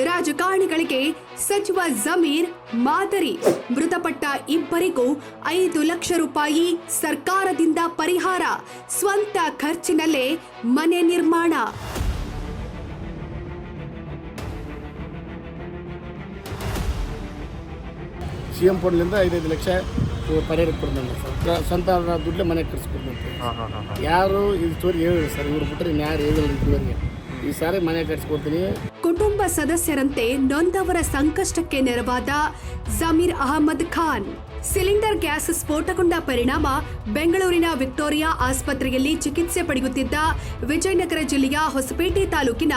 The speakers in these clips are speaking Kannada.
ರಾಜಕಾರಣಿಗಳಿಗೆ ಸಚಿವ ಜಮೀರ್ ಮಾದರಿ. ಮೃತಪಟ್ಟ ಇಬ್ಬರಿಗೂ 5 ಲಕ್ಷ ರೂಪಾಯಿ ಸರ್ಕಾರದಿಂದ ಪರಿಹಾರ, ಸ್ವಂತ ಖರ್ಚಿನಲ್ಲೇ ಮನೆ ನಿರ್ಮಾಣ. CM ಫಂಡ್ಲಿಂದ 5 ಲಕ್ಷ ಪರಿಹಾರ ಕೊಡ್ದಂಗೆ ಸರ್, ಸ್ವಂತ ದುಡ್ಡೇ ಮನೆ ಕಟ್ಸ್ಕೊಡ್ದಂತೆ. ಯಾರು ಇದು ಸ್ಟೋರಿ ಹೇಳಿದ್ರು ಸರ್, ಇವ್ರು ಬಿಟ್ಟರೆ ಇನ್ಯಾರು ಹೇಳಿಲ್ಲ ಇದುವರೆಗೆ. ಈ ಸಾರಿ ಮನೆ ಕಟ್ಸ್ಕೊಡ್ತೀನಿ. ಕುಟುಂಬ ಸದಸ್ಯರಂತೆ ನೊಂದವರ ಸಂಕಷ್ಟಕ್ಕೆ ನೆರವಾದ ಜಮೀರ್ ಅಹಮದ್ ಖಾನ್. ಸಿಲಿಂಡರ್ ಗ್ಯಾಸ್ ಸ್ಫೋಟಗೊಂಡ ಪರಿಣಾಮ ಬೆಂಗಳೂರಿನ ವಿಕ್ಟೋರಿಯಾ ಆಸ್ಪತ್ರೆಯಲ್ಲಿ ಚಿಕಿತ್ಸೆ ಪಡೆಯುತ್ತಿದ್ದ ವಿಜಯನಗರ ಜಿಲ್ಲೆಯ ಹೊಸಪೇಟೆ ತಾಲೂಕಿನ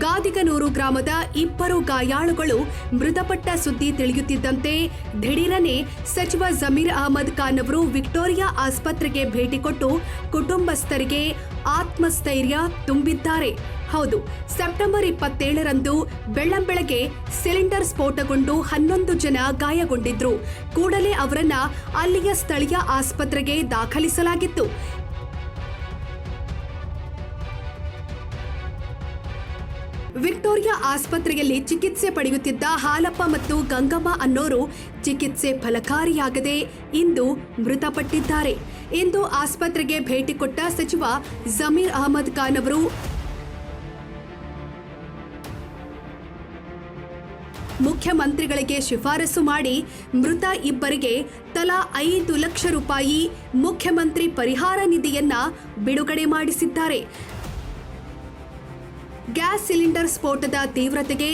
ಗಾದಿಗನೂರು ಗ್ರಾಮದ ಇಬ್ಬರು ಗಾಯಾಳುಗಳು ಮೃತಪಟ್ಟ ಸುದ್ದಿ ತಿಳಿಯುತ್ತಿದ್ದಂತೆ ದಿಢೀರನೆ ಸಚಿವ ಜಮೀರ್ ಅಹಮದ್ ಖಾನ್ ಅವರು ವಿಕ್ಟೋರಿಯಾ ಆಸ್ಪತ್ರೆಗೆ ಭೇಟಿ ಕೊಟ್ಟು ಕುಟುಂಬಸ್ಥರಿಗೆ ಆತ್ಮಸ್ಥೈರ್ಯ ತುಂಬಿದ್ದಾರೆ. ಹೌದು, ಸೆಪ್ಟೆಂಬರ್ 27ರಂದು ಬೆಳ್ಳಂಬೆಳಗ್ಗೆ ಸಿಲಿಂಡರ್ ಸ್ಫೋಟಗೊಂಡು 11 ಜನ ಗಾಯಗೊಂಡಿದ್ರು. ಕೂಡಲೇ ಅವರನ್ನ ಅಲ್ಲಿಯ ಸ್ಥಳೀಯ ಆಸ್ಪತ್ರೆಗೆ ದಾಖಲಿಸಲಾಗಿತ್ತು. ವಿಕ್ಟೋರಿಯಾ ಆಸ್ಪತ್ರೆಯಲ್ಲಿ ಚಿಕಿತ್ಸೆ ಪಡೆಯುತ್ತಿದ್ದ ಹಾಲಪ್ಪ ಮತ್ತು ಗಂಗಮ್ಮ ಅನ್ನೋರು ಚಿಕಿತ್ಸೆ ಫಲಕಾರಿಯಾಗದೆ ಇಂದು ಮೃತಪಟ್ಟಿದ್ದಾರೆ. ಇಂದು ಆಸ್ಪತ್ರೆಗೆ ಭೇಟಿ ಕೊಟ್ಟ ಸಚಿವ ಜಮೀರ್ ಅಹಮದ್ ಖಾನ್ ಅವರು ಮುಖ್ಯಮಂತ್ರಿಗಳಿಗೆ ಶಿಫಾರಸು ಮಾಡಿ ಮೃತ ಇಬ್ಬರಿಗೆ ತಲಾ 5 ಲಕ್ಷ ರೂಪಾಯಿ ಮುಖ್ಯಮಂತ್ರಿ ಪರಿಹಾರ ನಿಧಿಯನ್ನ ಬಿಡುಗಡೆ ಮಾಡಿಸಿದ್ದಾರೆ. ಗ್ಯಾಸ್ ಸಿಲಿಂಡರ್ ಸ್ಫೋಟದ ತೀವ್ರತೆಗೆ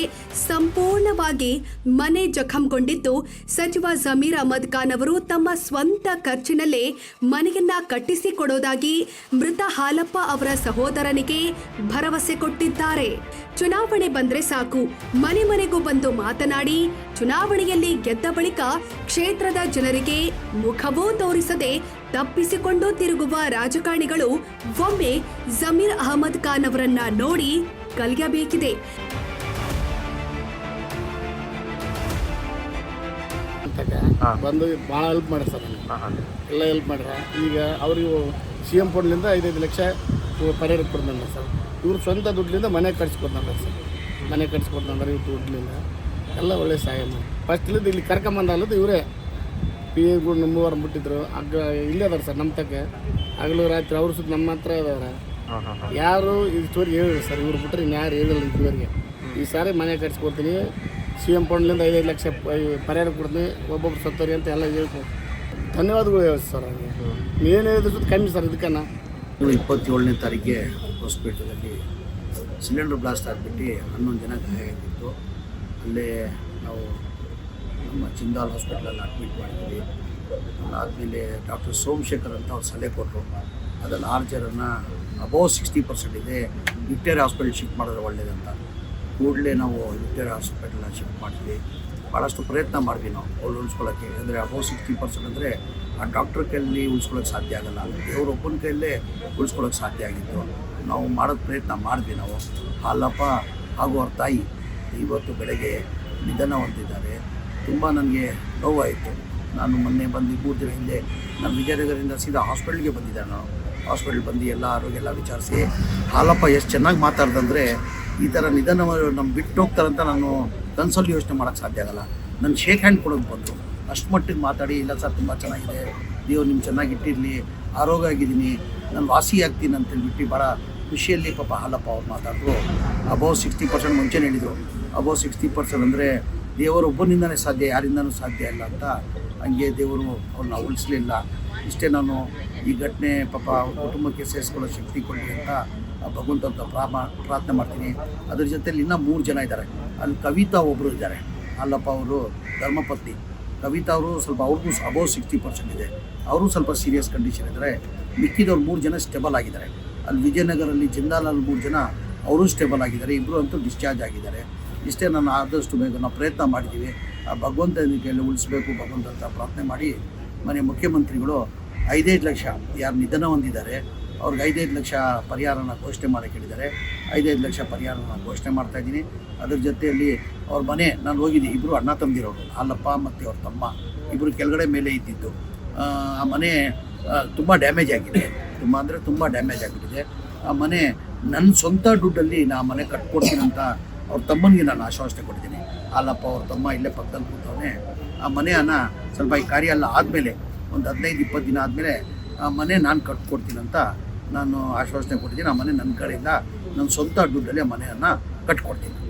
ಸಂಪೂರ್ಣವಾಗಿ ಮನೆ ಜಖಂಗೊಂಡಿದ್ದು, ಸಚಿವ ಜಮೀರ್ ಅಹಮದ್ ಖಾನ್ ಅವರು ತಮ್ಮ ಸ್ವಂತ ಖರ್ಚಿನಲ್ಲೇ ಮನೆಯನ್ನ ಕಟ್ಟಿಸಿಕೊಡೋದಾಗಿ ಮೃತ ಹಾಲಪ್ಪ ಅವರ ಸಹೋದರನಿಗೆ ಭರವಸೆ ಕೊಟ್ಟಿದ್ದಾರೆ. ಚುನಾವಣೆ ಬಂದ್ರೆ ಸಾಕು, ಮನೆ ಮನೆಗೂ ಬಂದು ಮಾತನಾಡಿ ಚುನಾವಣೆಯಲ್ಲಿ ಗೆದ್ದ ಬಳಿಕ ಕ್ಷೇತ್ರದ ಜನರಿಗೆ ಮುಖವೂ ತೋರಿಸದೆ ತಪ್ಪಿಸಿಕೊಂಡು ತಿರುಗುವ ರಾಜಕಾರಣಿಗಳು ಒಮ್ಮೆ ಜಮೀರ್ ಅಹಮದ್ ಖಾನ್ ಅವರನ್ನ ನೋಡಿ ಕಲಿಯಬೇಕಿದೆ. ಬಂದು ಭಾಳ ಹೆಲ್ಪ್ ಮಾಡ್ಯಾರ ಸರ್, ಎಲ್ಲ ಹೆಲ್ಪ್ ಮಾಡ್ಯಾರ. ಈಗ ಅವ್ರಿಗೆ CM ಫಂಡ್ಲಿಂದ 5 ಲಕ್ಷ ಪರಿಹಾರ ಕೊಡ್ದಂಗೆ ಸರ್. ಇವ್ರು ಸ್ವಂತ ದುಡ್ಡಿಂದ ಮನೆ ಕಟ್ಸ್ಕೊಡ್ತಾರೆ ಸರ್, ಮನೆ ಕಟ್ಸ್ಕೊಡ್ತಾರೆ ಇವ್ರು ದುಡ್ಡಿನಿಂದ. ಎಲ್ಲ ಒಳ್ಳೆ ಸಹಾಯ ಮಾಡಿ ಫಸ್ಟ್ಲಿಂದ ಇಲ್ಲಿ ಕರ್ಕೊಂಬಂದಲ್ಲದು ಇವರೇ PAಗಳು ನಮ್ಮೂರು ಬಿಟ್ಟಿದ್ರು. ಇಲ್ಲೇ ಅದಾರ ಸರ್ ನಮ್ಮ ತಕ್ಕ ಹಗಲು ರಾತ್ರಿ ಅವ್ರ ಸುತ್ತ ನಮ್ಮ ಹತ್ರ ಇದಾರೆ. ಯಾರು ಇದು ಸ್ಟೋರಿ ಹೇಳಿದ್ರು ಸರ್, ಇವ್ರು ಬಿಟ್ಟರೆ ಇನ್ಯಾರು ಹೇಳಿಲ್ಲ ಇದುವರೆಗೆ. ಈ ಸಾರಿ ಮನೆ ಕಟ್ಸ್ಕೊಡ್ತೀನಿ, CM ಫಂಡ್ಲಿಂದ 5 ಲಕ್ಷ ಪರಿಹಾರ ಕೊಡ್ತೀನಿ, ಒಬ್ಬೊಬ್ರು ಸತ್ತೋರಿ ಅಂತ ಎಲ್ಲ ಹೇಳ್ತೀನಿ. ಧನ್ಯವಾದಗಳು ಹೇಳಿ ಸರ್. ಅವ್ರಿಗೆ ಏನು ಹೇಳಿದ್ರು ಕಮ್ಮಿ ಸರ್. ಇದಕ್ಕನ್ನ 27ನೇ ತಾರೀಕಿಗೆ ಹೊಸಪೇಟೆಯಲ್ಲಿ ಸಿಲಿಂಡರ್ ಬ್ಲಾಸ್ಟ್ ಆಗಿಬಿಟ್ಟು 11 ಜನ ಗಾಯ ಆಗಿತ್ತು. ಅಲ್ಲೇ ನಾವು ನಮ್ಮ ಜಿಂದಾಲ್ ಹಾಸ್ಪಿಟ್ಲಲ್ಲಿ ಅಡ್ಮಿಟ್ ಮಾಡಿದ್ವಿ. ಅದಾದಮೇಲೆ ಡಾಕ್ಟರ್ ಸೋಮಶೇಖರ್ ಅಂತ ಅವ್ರು ಸಲಹೆ ಕೊಟ್ಟರು, ಅದನ್ನು 6 ಜನನ ಅಬೌವ್ 60% ಇದೆ, ವಿಕ್ಟೋರಿಯಾ ಹಾಸ್ಪಿಟಲ್ ಶಿಫ್ಟ್ ಮಾಡಿದ್ರೆ ಒಳ್ಳೇದಂತ. ಕೂಡಲೇ ನಾವು ವಿಕ್ಟೋರಿಯಾ ಹಾಸ್ಪಿಟಲ್ನ ಶಿಫ್ಟ್ ಮಾಡಿದ್ವಿ. ಭಾಳಷ್ಟು ಪ್ರಯತ್ನ ಮಾಡಿದ್ವಿ ನಾವು ಅವ್ರು ಉಳಿಸ್ಕೊಳ್ಳೋಕ್ಕೆ. ಅಂದರೆ ಅಬೌವ್ 60% ಅಂದರೆ ಆ ಡಾಕ್ಟ್ರ್ ಕೈಯಲ್ಲಿ ಉಳಿಸ್ಕೊಳ್ಳೋಕ್ಕೆ ಸಾಧ್ಯ ಆಗೋಲ್ಲ, ದೇವರೊಬ್ಬನ ಕೈಯಲ್ಲೇ ಉಳಿಸ್ಕೊಳ್ಳೋಕ್ಕೆ ಸಾಧ್ಯ ಆಗಿತ್ತು. ನಾವು ಮಾಡೋದು ಪ್ರಯತ್ನ ಮಾಡಿದ್ವಿ ನಾವು. ಹಾಲಪ್ಪ ಹಾಗೂ ಅವ್ರ ತಾಯಿ ಇವತ್ತು ಬೆಳಗ್ಗೆ ನಿಧನ ಹೊಂದಿದ್ದಾರೆ. ತುಂಬ ನನಗೆ ನೋವಾಯಿತು. ನಾನು ಮೊನ್ನೆ ಬಂದು 3 ದಿನ ಹಿಂದೆ ನಾನು ವಿಜಯನಗರದಿಂದ ಸೀದಾ ಹಾಸ್ಪಿಟ್ಲಿಗೆ ಬಂದಿದ್ದೆ. ನಾನು ಹಾಸ್ಪಿಟ್ಲ್ ಬಂದು ಎಲ್ಲ ಆರೋಗ್ಯ ವಿಚಾರಿಸಿ ಹಾಲಪ್ಪ ಎಷ್ಟು ಚೆನ್ನಾಗಿ ಮಾತಾಡ್ದಂದರೆ, ಈ ಥರ ನಿಧನ ನಮ್ಮ ಬಿಟ್ಟು ಹೋಗ್ತಾರಂತ ನಾನು ಕನ್ಸಲ್ಲಿ ಯೋಚನೆ ಮಾಡೋಕ್ಕೆ ಸಾಧ್ಯ ಆಗೋಲ್ಲ. ನನ್ನ ಶೇಕ್ ಹ್ಯಾಂಡ್ ಕೊಡೋದು ಬಂದು ಅಷ್ಟು ಮಟ್ಟಿಗೆ ಮಾತಾಡಿ, ಇಲ್ಲ ಸರ್ ತುಂಬ ಚೆನ್ನಾಗಿದೆ, ದೇವ್ರು ನಿಮ್ಮ ಚೆನ್ನಾಗಿಟ್ಟಿರಲಿ, ಆರೋಗ್ಯ ಆಗಿದ್ದೀನಿ, ನಾನು ವಾಸಿ ಆಗ್ತೀನಿ ಅಂತೇಳ್ಬಿಟ್ಟು ಭಾಳ ಖುಷಿಯಲ್ಲಿ ಪಾಪ ಹಾಲಪ್ಪ ಅವ್ರು ಮಾತಾಡಿದ್ರು. ಅಬೌವ್ 60% ಮುಂಚೆನೇ ಹೇಳಿದರು. ಅಬೌವ್ 60% ಅಂದರೆ ದೇವರೊಬ್ಬನಿಂದನೇ ಸಾಧ್ಯ, ಯಾರಿಂದನೂ ಸಾಧ್ಯ ಇಲ್ಲ ಅಂತ. ಹಂಗೆ ದೇವರು ಅವ್ರನ್ನ ಉಳಿಸಲಿಲ್ಲ. ಇಷ್ಟೇ ನಾನು ಈ ಘಟನೆ ಪಾಪ ಕುಟುಂಬಕ್ಕೆ ಸೇರಿಸ್ಕೊಳ್ಳೋ ಶಕ್ತಿ ಕೊಡಲಿ ಅಂತ ಭಗವಂತ ಪ್ರಾರ್ಥನೆ ಮಾಡ್ತೀನಿ. ಅದ್ರ ಜೊತೆಲಿ ಇನ್ನೂ 3 ಜನ ಇದ್ದಾರೆ. ಅಲ್ಲಿ ಕವಿತಾ ಒಬ್ಬರು ಇದ್ದಾರೆ, ಹಾಲಪ್ಪ ಅವರು ಧರ್ಮಪತ್ನಿ. ಕವಿತಾ ಅವರು ಸ್ವಲ್ಪ ಅವ್ರಿಗೂ ಅಬೌವ್ 60% ಇದೆ, ಅವರು ಸ್ವಲ್ಪ ಸೀರಿಯಸ್ ಕಂಡೀಷನ್ ಇದ್ದಾರೆ. ಮಿಕ್ಕಿದವ್ರು 3 ಜನ ಸ್ಟೇಬಲ್ ಆಗಿದ್ದಾರೆ. ಅಲ್ಲಿ ವಿಜಯನಗರಲ್ಲಿ ಜಿಂದಾಲಲ್ಲಿ 3 ಜನ ಅವರು ಸ್ಟೇಬಲ್ ಆಗಿದ್ದಾರೆ, ಇಬ್ಬರು ಅಂತೂ ಡಿಸ್ಚಾರ್ಜ್ ಆಗಿದ್ದಾರೆ. ಇಷ್ಟೇ ನಾನು ಆದಷ್ಟು ಬೇಗ ನಾವು ಪ್ರಯತ್ನ ಮಾಡಿದ್ದೀವಿ. ಆ ಭಗವಂತನ ಕೈಯಲ್ಲಿ ಉಳಿಸ್ಬೇಕು ಭಗವಂತ ಅಂತ ಪ್ರಾರ್ಥನೆ ಮಾಡಿ, ಮನೆ ಮುಖ್ಯಮಂತ್ರಿಗಳು 5 ಲಕ್ಷ ಯಾರು ನಿಧನ ಹೊಂದಿದ್ದಾರೆ ಅವ್ರಿಗೆ 5 ಲಕ್ಷ ಪರಿಹಾರನ ಘೋಷಣೆ ಮಾಡೋಕ್ಕೆ ಹೇಳಿದ್ದಾರೆ. 5 ಲಕ್ಷ ಪರಿಹಾರನ ಘೋಷಣೆ ಮಾಡ್ತಾಯಿದ್ದೀನಿ. ಅದ್ರ ಜೊತೆಯಲ್ಲಿ ಅವ್ರ ಮನೆ ನಾನು ಹೋಗಿದ್ದೀನಿ, ಇಬ್ಬರು ಅಣ್ಣ ತಮ್ಮದಿರೋರು, ಹಾಲಪ್ಪ ಮತ್ತು ಅವ್ರ ತಮ್ಮ ಇಬ್ಬರು ಕೆಳಗಡೆ ಮೇಲೆ ಇದ್ದಿದ್ದು. ಆ ಮನೆ ತುಂಬ ಡ್ಯಾಮೇಜ್ ಆಗಿದೆ, ತುಂಬ ಅಂದರೆ ತುಂಬ ಡ್ಯಾಮೇಜ್ ಆಗಿಬಿಟ್ಟಿದೆ. ಆ ಮನೆ ನನ್ನ ಸ್ವಂತ ದುಡ್ಡಲ್ಲಿ ನಾ ಮನೆ ಕಟ್ಕೊಡ್ತೀನಿ ಅಂತ ಅವ್ರ ತಮ್ಮನಿಗೆ ನಾನು ಆಶ್ವಾಸನೆ ಕೊಟ್ಟಿದ್ದೀನಿ. ಅಲ್ಲಪ್ಪ ಅವ್ರ ತಮ್ಮ ಇಲ್ಲೇ ಪಕ್ಕದಲ್ಲಿ ಕೂತವನೇ, ಆ ಮನೆಯನ್ನು ಸ್ವಲ್ಪ ಈ ಕಾರ್ಯ ಎಲ್ಲ ಆದಮೇಲೆ ಒಂದು 15-20 ದಿನ ಆದಮೇಲೆ ಆ ಮನೆ ನಾನು ಕಟ್ಕೊಡ್ತೀನಿ ಅಂತ ನಾನು ಆಶ್ವಾಸನೆ ಕೊಟ್ಟಿದ್ದೀನಿ. ಆ ಮನೆ ನನ್ನ ಕಡೆಯಿಂದ ನನ್ನ ಸ್ವಂತ ದುಡ್ಡಲ್ಲಿ ಆ ಮನೆಯನ್ನು ಕಟ್ಕೊಡ್ತೀನಿ.